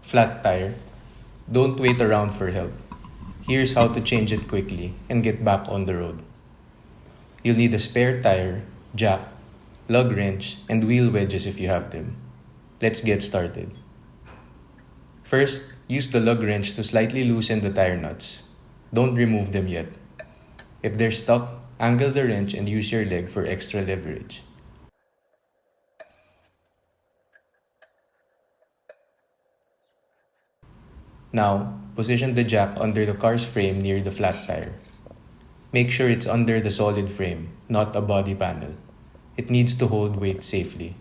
Flat tire. Don't wait around for help. Here's how to change it quickly and get back on the road. You'll need a spare tire, jack, lug wrench, and wheel wedges if you have them. Let's get started. First, use the lug wrench to slightly loosen the tire nuts. Don't remove them yet. If they're stuck, angle the wrench and use your leg for extra leverage. Now, position the jack under the car's frame near the flat tire. Make sure it's under the solid frame, not a body panel. It needs to hold weight safely.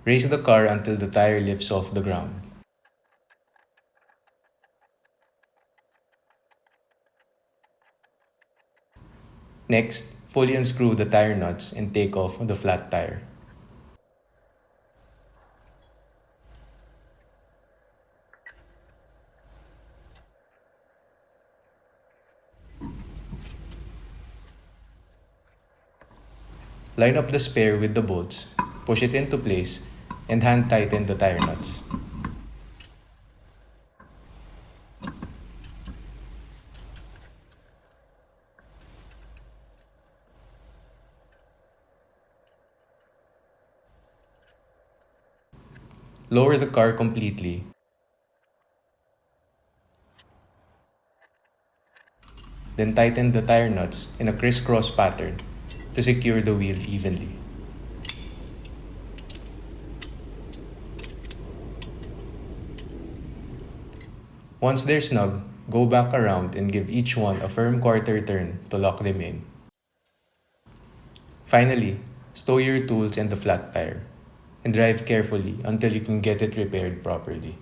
Raise the car until the tire lifts off the ground. Next, fully unscrew the tire nuts and take off the flat tire. Line up the spare with the bolts, push it into place, and hand tighten the tire nuts. Lower the car completely. Then tighten the tire nuts in a crisscross pattern to secure the wheel evenly. Once they're snug, go back around and give each one a firm quarter turn to lock them in. Finally, stow your tools and the flat tire, and drive carefully until you can get it repaired properly.